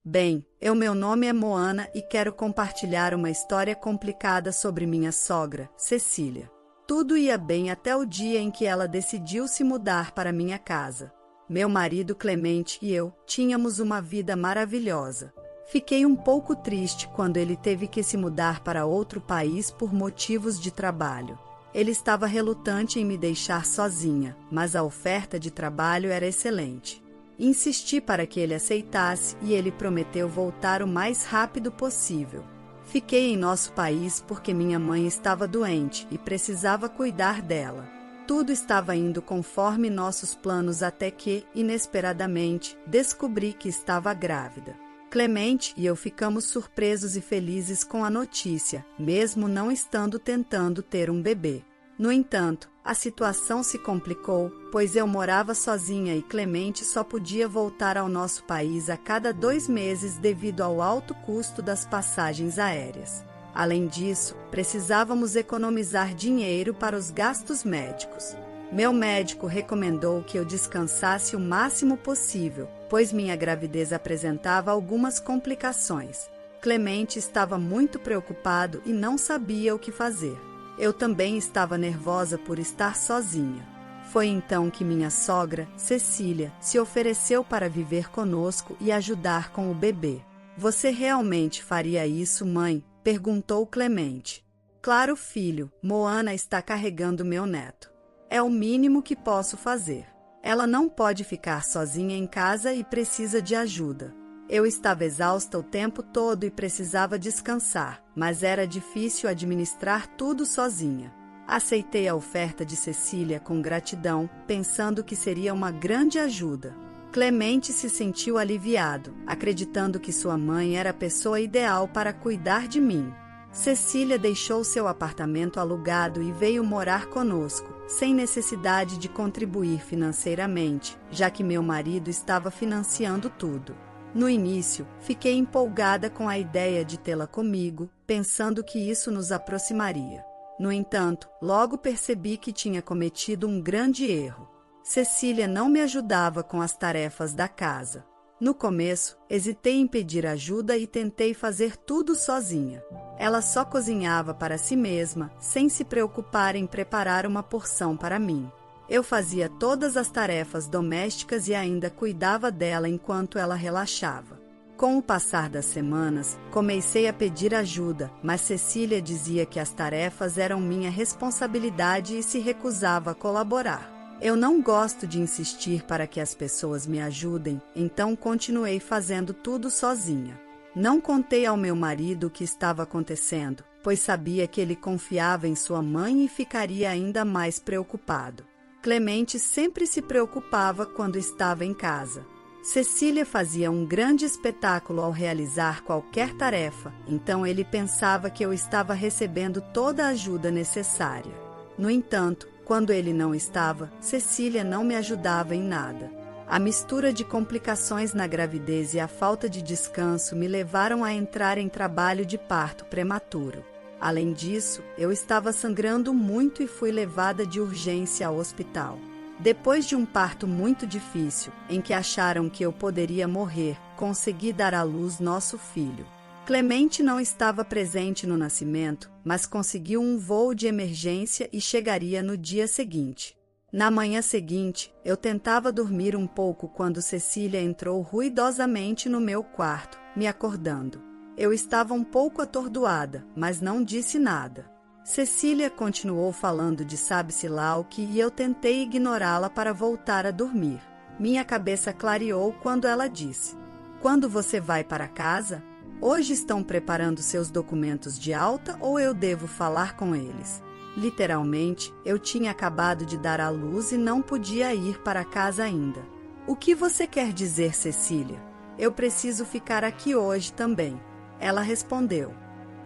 Bem, meu nome é Moana e quero compartilhar uma história complicada sobre minha sogra, Cecília. Tudo ia bem até o dia em que ela decidiu se mudar para minha casa. Meu marido Clemente e eu tínhamos uma vida maravilhosa. Fiquei um pouco triste quando ele teve que se mudar para outro país por motivos de trabalho. Ele estava relutante em me deixar sozinha, mas a oferta de trabalho era excelente. Insisti para que ele aceitasse e ele prometeu voltar o mais rápido possível. Fiquei em nosso país porque minha mãe estava doente e precisava cuidar dela. Tudo estava indo conforme nossos planos até que, inesperadamente, descobri que estava grávida. Clemente e eu ficamos surpresos e felizes com a notícia, mesmo não estando tentando ter um bebê. No entanto, a situação se complicou, pois eu morava sozinha e Clemente só podia voltar ao nosso país a cada 2 meses devido ao alto custo das passagens aéreas. Além disso, precisávamos economizar dinheiro para os gastos médicos. Meu médico recomendou que eu descansasse o máximo possível, pois minha gravidez apresentava algumas complicações. Clemente estava muito preocupado e não sabia o que fazer. Eu também estava nervosa por estar sozinha. Foi então que minha sogra, Cecília, se ofereceu para viver conosco e ajudar com o bebê. "Você realmente faria isso, mãe?" perguntou Clemente. "Claro, filho, Moana está carregando meu neto. É o mínimo que posso fazer. Ela não pode ficar sozinha em casa e precisa de ajuda." Eu estava exausta o tempo todo e precisava descansar, mas era difícil administrar tudo sozinha. Aceitei a oferta de Cecília com gratidão, pensando que seria uma grande ajuda. Clemente se sentiu aliviado, acreditando que sua mãe era a pessoa ideal para cuidar de mim. Cecília deixou seu apartamento alugado e veio morar conosco, sem necessidade de contribuir financeiramente, já que meu marido estava financiando tudo. No início, fiquei empolgada com a ideia de tê-la comigo, pensando que isso nos aproximaria. No entanto, logo percebi que tinha cometido um grande erro. Cecília não me ajudava com as tarefas da casa. No começo, hesitei em pedir ajuda e tentei fazer tudo sozinha. Ela só cozinhava para si mesma, sem se preocupar em preparar uma porção para mim. Eu fazia todas as tarefas domésticas e ainda cuidava dela enquanto ela relaxava. Com o passar das semanas, comecei a pedir ajuda, mas Cecília dizia que as tarefas eram minha responsabilidade e se recusava a colaborar. Eu não gosto de insistir para que as pessoas me ajudem, então continuei fazendo tudo sozinha. Não contei ao meu marido o que estava acontecendo, pois sabia que ele confiava em sua mãe e ficaria ainda mais preocupado. Clemente sempre se preocupava quando estava em casa. Cecília fazia um grande espetáculo ao realizar qualquer tarefa, então ele pensava que eu estava recebendo toda a ajuda necessária. No entanto, quando ele não estava, Cecília não me ajudava em nada. A mistura de complicações na gravidez e a falta de descanso me levaram a entrar em trabalho de parto prematuro. Além disso, eu estava sangrando muito e fui levada de urgência ao hospital. Depois de um parto muito difícil, em que acharam que eu poderia morrer, consegui dar à luz nosso filho. Clemente não estava presente no nascimento, mas conseguiu um voo de emergência e chegaria no dia seguinte. Na manhã seguinte, eu tentava dormir um pouco quando Cecília entrou ruidosamente no meu quarto, me acordando. Eu estava um pouco atordoada, mas não disse nada. Cecília continuou falando de sabe-se lá o que e eu tentei ignorá-la para voltar a dormir. Minha cabeça clareou quando ela disse: "Quando você vai para casa? Hoje estão preparando seus documentos de alta ou eu devo falar com eles?" Literalmente, eu tinha acabado de dar à luz e não podia ir para casa ainda. "O que você quer dizer, Cecília? Eu preciso ficar aqui hoje também." Ela respondeu: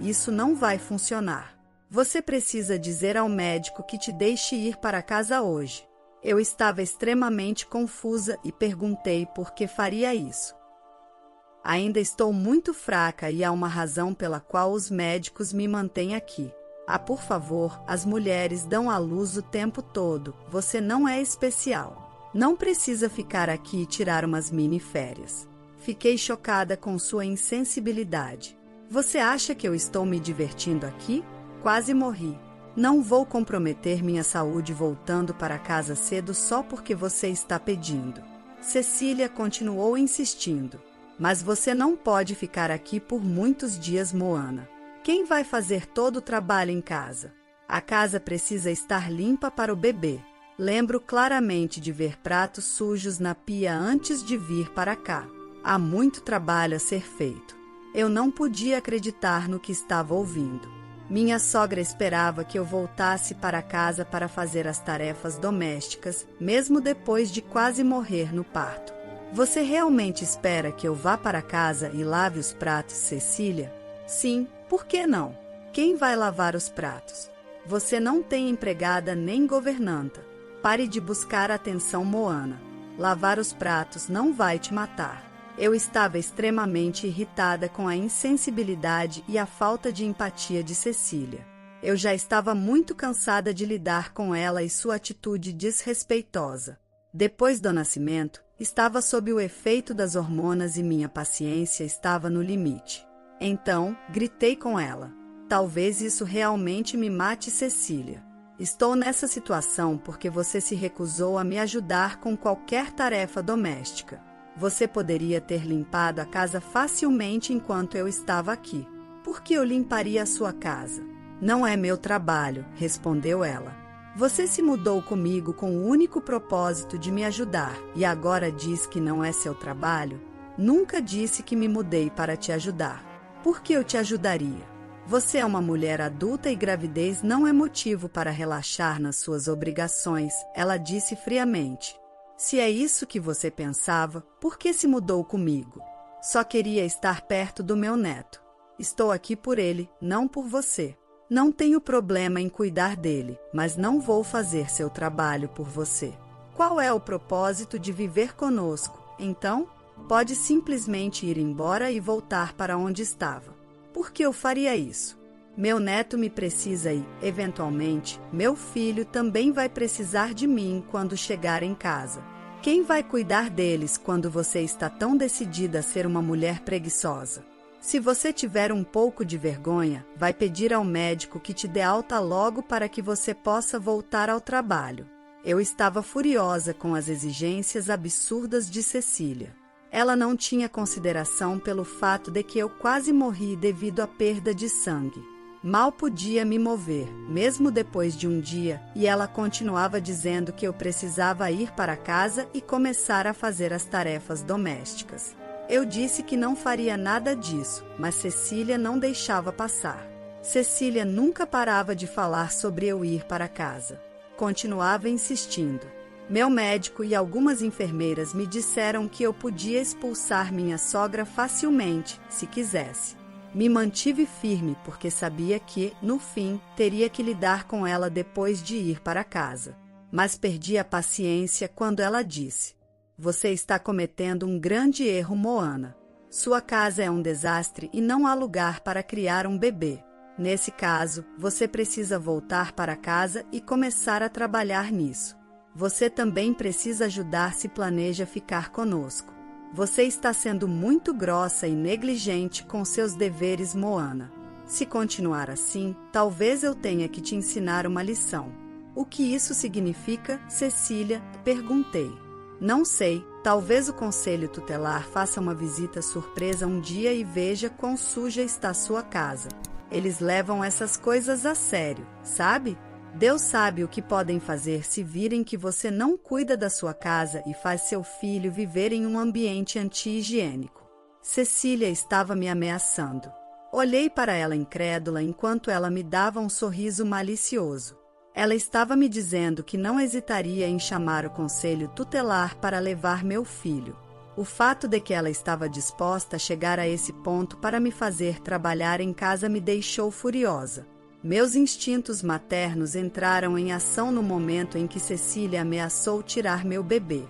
"Isso não vai funcionar. Você precisa dizer ao médico que te deixe ir para casa hoje." Eu estava extremamente confusa e perguntei por que faria isso. "Ainda estou muito fraca e há uma razão pela qual os médicos me mantêm aqui. Por favor, as mulheres dão à luz o tempo todo. Você não é especial. Não precisa ficar aqui e tirar umas mini férias." Fiquei chocada com sua insensibilidade. Você acha que eu estou me divertindo aqui? Quase morri. Não vou comprometer minha saúde voltando para casa cedo só porque você está pedindo. Cecília continuou insistindo. Mas você não pode ficar aqui por muitos dias, Moana. Quem vai fazer todo o trabalho em casa? A casa precisa estar limpa para o bebê. Lembro claramente de ver pratos sujos na pia antes de vir para cá. Há muito trabalho a ser feito. Eu não podia acreditar no que estava ouvindo. Minha sogra esperava que eu voltasse para casa para fazer as tarefas domésticas, mesmo depois de quase morrer no parto. Você realmente espera que eu vá para casa e lave os pratos, Cecília? Sim, por que não? Quem vai lavar os pratos? Você não tem empregada nem governanta. Pare de buscar atenção, Moana. Lavar os pratos não vai te matar. Eu estava extremamente irritada com a insensibilidade e a falta de empatia de Cecília. Eu já estava muito cansada de lidar com ela e sua atitude desrespeitosa. Depois do nascimento, estava sob o efeito das hormonas e minha paciência estava no limite. Então, gritei com ela. Talvez isso realmente me mate, Cecília. Estou nessa situação porque você se recusou a me ajudar com qualquer tarefa doméstica. Você poderia ter limpado a casa facilmente enquanto eu estava aqui. Por que eu limparia a sua casa? Não é meu trabalho, respondeu ela. Você se mudou comigo com o único propósito de me ajudar e agora diz que não é seu trabalho? Nunca disse que me mudei para te ajudar. Por que eu te ajudaria? Você é uma mulher adulta e gravidez não é motivo para relaxar nas suas obrigações, ela disse friamente. Se é isso que você pensava, por que se mudou comigo? Só queria estar perto do meu neto. Estou aqui por ele, não por você. Não tenho problema em cuidar dele, mas não vou fazer seu trabalho por você. Qual é o propósito de viver conosco? Então, pode simplesmente ir embora e voltar para onde estava. Por que eu faria isso? Meu neto me precisa e, eventualmente, meu filho também vai precisar de mim quando chegar em casa. Quem vai cuidar deles quando você está tão decidida a ser uma mulher preguiçosa? Se você tiver um pouco de vergonha, vai pedir ao médico que te dê alta logo para que você possa voltar ao trabalho. Eu estava furiosa com as exigências absurdas de Cecília. Ela não tinha consideração pelo fato de que eu quase morri devido à perda de sangue. Mal podia me mover, mesmo depois de um dia, e ela continuava dizendo que eu precisava ir para casa e começar a fazer as tarefas domésticas. Eu disse que não faria nada disso, mas Cecília não deixava passar. Cecília nunca parava de falar sobre eu ir para casa. Continuava insistindo. Meu médico e algumas enfermeiras me disseram que eu podia expulsar minha sogra facilmente, se quisesse. Me mantive firme porque sabia que, no fim, teria que lidar com ela depois de ir para casa. Mas perdi a paciência quando ela disse: Você está cometendo um grande erro, Moana. Sua casa é um desastre e não há lugar para criar um bebê. Nesse caso, você precisa voltar para casa e começar a trabalhar nisso. Você também precisa ajudar se planeja ficar conosco. Você está sendo muito grossa e negligente com seus deveres, Moana. Se continuar assim, talvez eu tenha que te ensinar uma lição. O que isso significa, Cecília? Perguntei. Não sei, talvez o conselho tutelar faça uma visita surpresa um dia e veja quão suja está sua casa. Eles levam essas coisas a sério, sabe? Deus sabe o que podem fazer se virem que você não cuida da sua casa e faz seu filho viver em um ambiente anti-higiênico. Cecília estava me ameaçando. Olhei para ela incrédula enquanto ela me dava um sorriso malicioso. Ela estava me dizendo que não hesitaria em chamar o conselho tutelar para levar meu filho. O fato de que ela estava disposta a chegar a esse ponto para me fazer trabalhar em casa me deixou furiosa. Meus instintos maternos entraram em ação no momento em que Cecília ameaçou tirar meu bebê.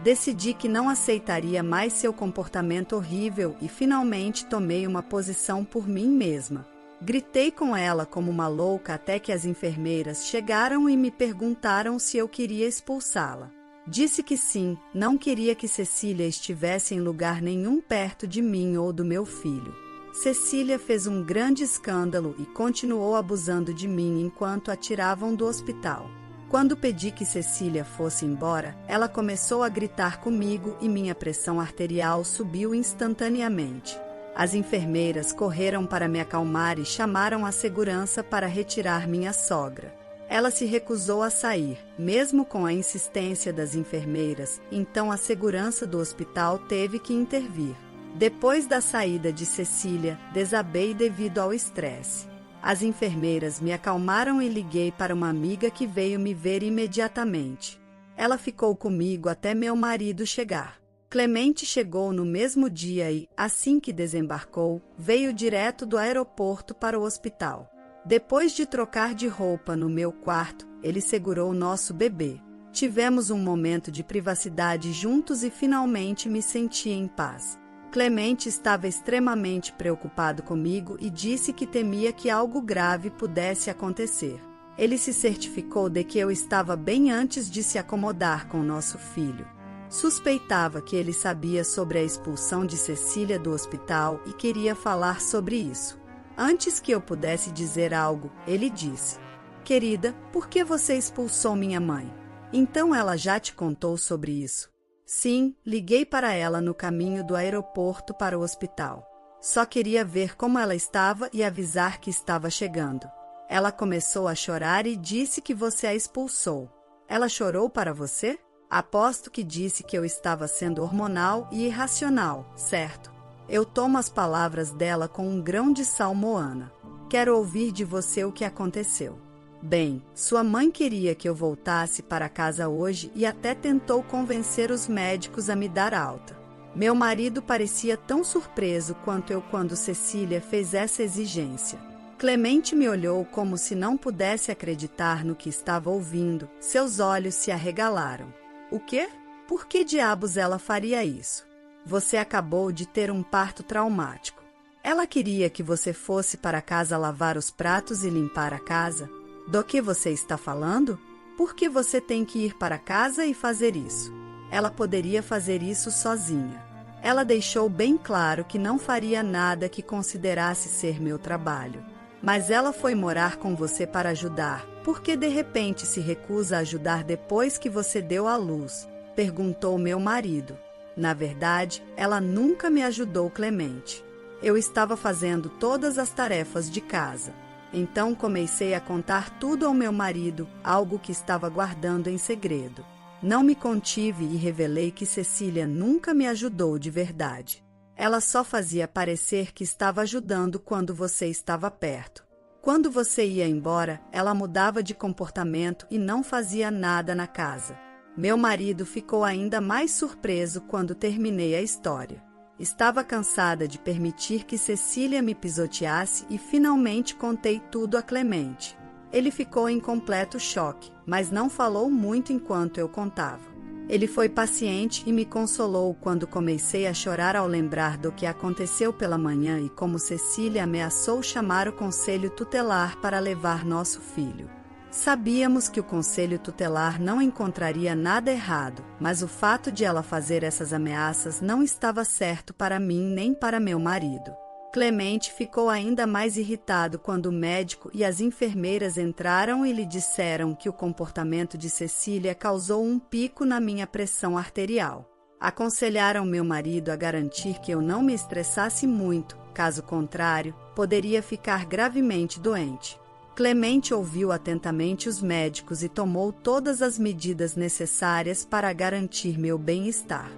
Decidi que não aceitaria mais seu comportamento horrível e finalmente tomei uma posição por mim mesma. Gritei com ela como uma louca até que as enfermeiras chegaram e me perguntaram se eu queria expulsá-la. Disse que sim, não queria que Cecília estivesse em lugar nenhum perto de mim ou do meu filho. Cecília fez um grande escândalo e continuou abusando de mim enquanto a tiravam do hospital. Quando pedi que Cecília fosse embora, ela começou a gritar comigo e minha pressão arterial subiu instantaneamente. As enfermeiras correram para me acalmar e chamaram a segurança para retirar minha sogra. Ela se recusou a sair, mesmo com a insistência das enfermeiras, então a segurança do hospital teve que intervir. Depois da saída de Cecília, desabei devido ao estresse. As enfermeiras me acalmaram e liguei para uma amiga que veio me ver imediatamente. Ela ficou comigo até meu marido chegar. Clemente chegou no mesmo dia e, assim que desembarcou, veio direto do aeroporto para o hospital. Depois de trocar de roupa no meu quarto, ele segurou nosso bebê. Tivemos um momento de privacidade juntos e finalmente me senti em paz. Clemente estava extremamente preocupado comigo e disse que temia que algo grave pudesse acontecer. Ele se certificou de que eu estava bem antes de se acomodar com nosso filho. Suspeitava que ele sabia sobre a expulsão de Cecília do hospital e queria falar sobre isso. Antes que eu pudesse dizer algo, ele disse: "Querida, por que você expulsou minha mãe? Então ela já te contou sobre isso?" Sim, liguei para ela no caminho do aeroporto para o hospital. Só queria ver como ela estava e avisar que estava chegando. Ela começou a chorar e disse que você a expulsou. Ela chorou para você? Aposto que disse que eu estava sendo hormonal e irracional, certo? Eu tomo as palavras dela com um grão de sal, Moana. Quero ouvir de você o que aconteceu. Bem, sua mãe queria que eu voltasse para casa hoje e até tentou convencer os médicos a me dar alta. Meu marido parecia tão surpreso quanto eu quando Cecília fez essa exigência. Clemente me olhou como se não pudesse acreditar no que estava ouvindo. Seus olhos se arregalaram. O quê? Por que diabos ela faria isso? Você acabou de ter um parto traumático. Ela queria que você fosse para casa lavar os pratos e limpar a casa? Do que você está falando? Por que você tem que ir para casa e fazer isso? Ela poderia fazer isso sozinha. Ela deixou bem claro que não faria nada que considerasse ser meu trabalho. Mas ela foi morar com você para ajudar. Por que de repente se recusa a ajudar depois que você deu à luz? Perguntou meu marido. Na verdade, ela nunca me ajudou, Clemente. Eu estava fazendo todas as tarefas de casa. Então comecei a contar tudo ao meu marido, algo que estava guardando em segredo. Não me contive e revelei que Cecília nunca me ajudou de verdade. Ela só fazia parecer que estava ajudando quando você estava perto. Quando você ia embora, ela mudava de comportamento e não fazia nada na casa. Meu marido ficou ainda mais surpreso quando terminei a história. Estava cansada de permitir que Cecília me pisoteasse e finalmente contei tudo a Clemente. Ele ficou em completo choque, mas não falou muito enquanto eu contava. Ele foi paciente e me consolou quando comecei a chorar ao lembrar do que aconteceu pela manhã e como Cecília ameaçou chamar o conselho tutelar para levar nosso filho. Sabíamos que o conselho tutelar não encontraria nada errado, mas o fato de ela fazer essas ameaças não estava certo para mim nem para meu marido. Clemente ficou ainda mais irritado quando o médico e as enfermeiras entraram e lhe disseram que o comportamento de Cecília causou um pico na minha pressão arterial. Aconselharam meu marido a garantir que eu não me estressasse muito, caso contrário, poderia ficar gravemente doente. Clemente ouviu atentamente os médicos e tomou todas as medidas necessárias para garantir meu bem-estar.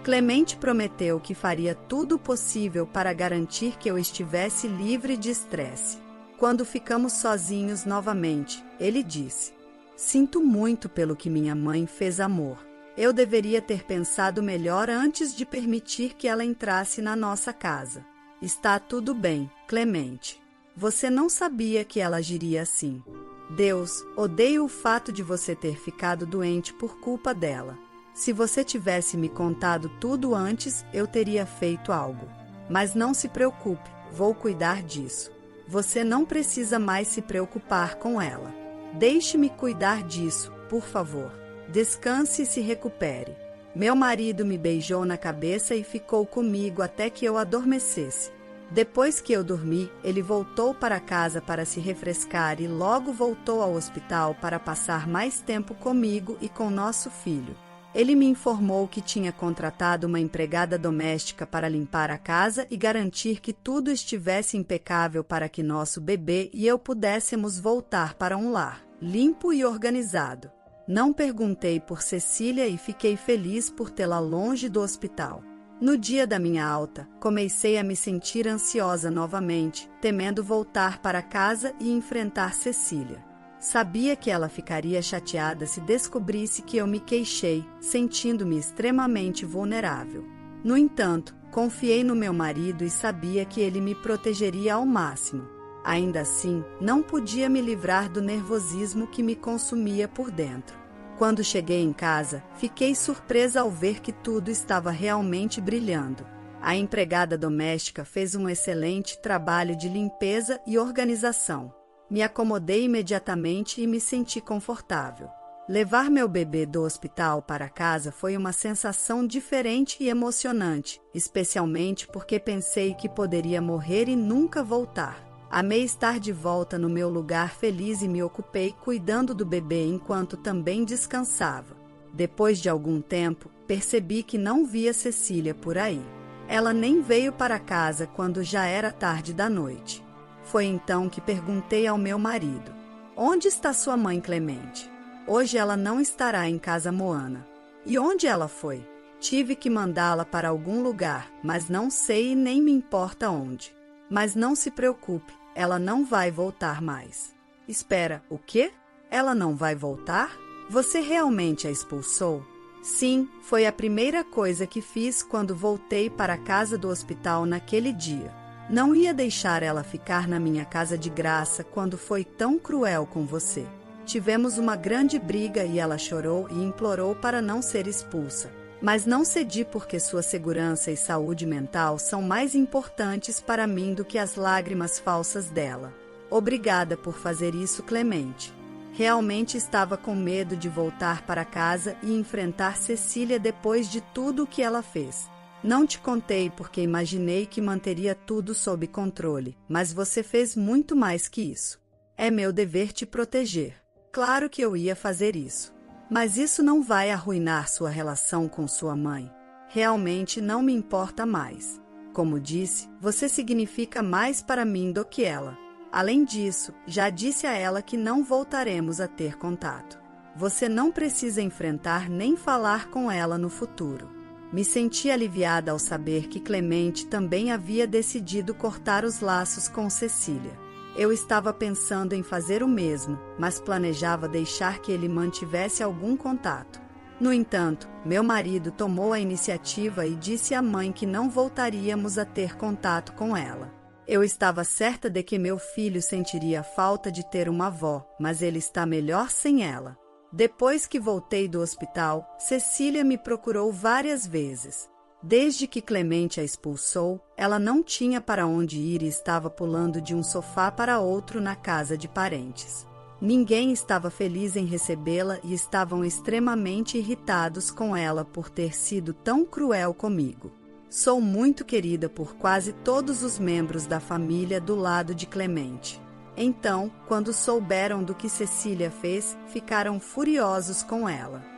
Clemente prometeu que faria tudo o possível para garantir que eu estivesse livre de estresse. Quando ficamos sozinhos novamente, ele disse: "Sinto muito pelo que minha mãe fez, amor. Eu deveria ter pensado melhor antes de permitir que ela entrasse na nossa casa. Está tudo bem, Clemente. Você não sabia que ela agiria assim. Deus, odeio o fato de você ter ficado doente por culpa dela. Se você tivesse me contado tudo antes, eu teria feito algo. Mas não se preocupe, vou cuidar disso. Você não precisa mais se preocupar com ela. Deixe-me cuidar disso, por favor." Descanse e se recupere. Meu marido me beijou na cabeça e ficou comigo até que eu adormecesse. Depois que eu dormi, ele voltou para casa para se refrescar e logo voltou ao hospital para passar mais tempo comigo e com nosso filho. Ele me informou que tinha contratado uma empregada doméstica para limpar a casa e garantir que tudo estivesse impecável para que nosso bebê e eu pudéssemos voltar para um lar limpo e organizado. Não perguntei por Cecília e fiquei feliz por tê-la longe do hospital. No dia da minha alta, comecei a me sentir ansiosa novamente, temendo voltar para casa e enfrentar Cecília. Sabia que ela ficaria chateada se descobrisse que eu me queixei, sentindo-me extremamente vulnerável. No entanto, confiei no meu marido e sabia que ele me protegeria ao máximo. Ainda assim, não podia me livrar do nervosismo que me consumia por dentro. Quando cheguei em casa, fiquei surpresa ao ver que tudo estava realmente brilhando. A empregada doméstica fez um excelente trabalho de limpeza e organização. Me acomodei imediatamente e me senti confortável. Levar meu bebê do hospital para casa foi uma sensação diferente e emocionante, especialmente porque pensei que poderia morrer e nunca voltar. Amei estar de volta no meu lugar feliz e me ocupei cuidando do bebê enquanto também descansava. Depois de algum tempo, percebi que não via Cecília por aí. Ela nem veio para casa quando já era tarde da noite. Foi então que perguntei ao meu marido: onde está sua mãe Clemente? Hoje ela não estará em casa Moana. E onde ela foi? Tive que mandá-la para algum lugar, mas não sei e nem me importa onde. Mas não se preocupe, ela não vai voltar mais. Espera, o quê? Ela não vai voltar? Você realmente a expulsou? Sim, foi a primeira coisa que fiz quando voltei para a casa do hospital naquele dia. Não ia deixar ela ficar na minha casa de graça quando foi tão cruel com você. Tivemos uma grande briga e ela chorou e implorou para não ser expulsa. Mas não cedi porque sua segurança e saúde mental são mais importantes para mim do que as lágrimas falsas dela. Obrigada por fazer isso, Clemente. Realmente estava com medo de voltar para casa e enfrentar Cecília depois de tudo o que ela fez. Não te contei porque imaginei que manteria tudo sob controle, mas você fez muito mais que isso. É meu dever te proteger. Claro que eu ia fazer isso. Mas isso não vai arruinar sua relação com sua mãe. Realmente não me importa mais. Como disse, você significa mais para mim do que ela. Além disso, já disse a ela que não voltaremos a ter contato. Você não precisa enfrentar nem falar com ela no futuro. Me senti aliviada ao saber que Clemente também havia decidido cortar os laços com Cecília. Eu estava pensando em fazer o mesmo, mas planejava deixar que ele mantivesse algum contato. No entanto, meu marido tomou a iniciativa e disse à mãe que não voltaríamos a ter contato com ela. Eu estava certa de que meu filho sentiria falta de ter uma avó, mas ele está melhor sem ela. Depois que voltei do hospital, Cecília me procurou várias vezes. Desde que Clemente a expulsou, ela não tinha para onde ir e estava pulando de um sofá para outro na casa de parentes. Ninguém estava feliz em recebê-la e estavam extremamente irritados com ela por ter sido tão cruel comigo. Sou muito querida por quase todos os membros da família do lado de Clemente. Então, quando souberam do que Cecília fez, ficaram furiosos com ela.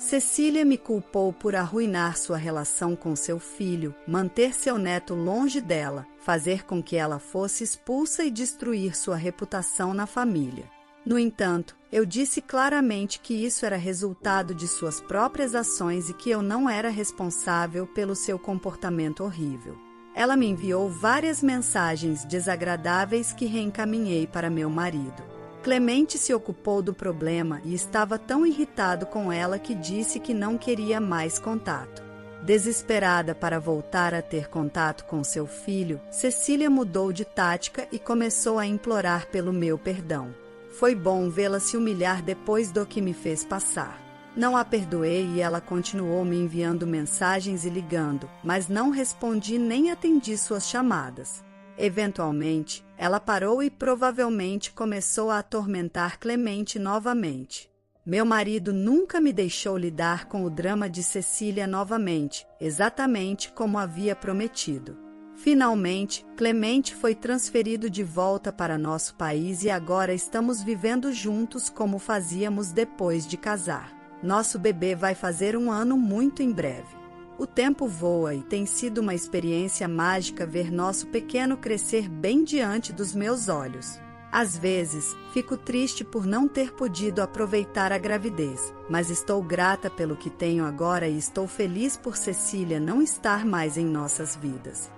Cecília me culpou por arruinar sua relação com seu filho, manter seu neto longe dela, fazer com que ela fosse expulsa e destruir sua reputação na família. No entanto, eu disse claramente que isso era resultado de suas próprias ações e que eu não era responsável pelo seu comportamento horrível. Ela me enviou várias mensagens desagradáveis que reencaminhei para meu marido. Clemente se ocupou do problema e estava tão irritado com ela que disse que não queria mais contato. Desesperada para voltar a ter contato com seu filho, Cecília mudou de tática e começou a implorar pelo meu perdão. Foi bom vê-la se humilhar depois do que me fez passar. Não a perdoei e ela continuou me enviando mensagens e ligando, mas não respondi nem atendi suas chamadas. Eventualmente, ela parou e provavelmente começou a atormentar Clemente novamente. Meu marido nunca me deixou lidar com o drama de Cecília novamente, exatamente como havia prometido. Finalmente, Clemente foi transferido de volta para nosso país e agora estamos vivendo juntos como fazíamos depois de casar. Nosso bebê vai fazer 1 ano muito em breve. O tempo voa e tem sido uma experiência mágica ver nosso pequeno crescer bem diante dos meus olhos. Às vezes, fico triste por não ter podido aproveitar a gravidez, mas estou grata pelo que tenho agora e estou feliz por Cecília não estar mais em nossas vidas.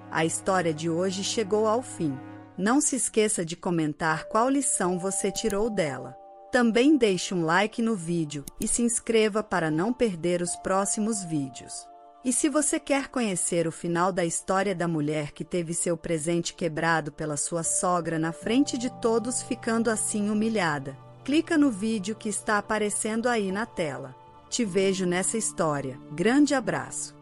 A história de hoje chegou ao fim. Não se esqueça de comentar qual lição você tirou dela. Também deixe um like no vídeo e se inscreva para não perder os próximos vídeos. E se você quer conhecer o final da história da mulher que teve seu presente quebrado pela sua sogra na frente de todos, ficando assim humilhada, clica no vídeo que está aparecendo aí na tela. Te vejo nessa história. Grande abraço!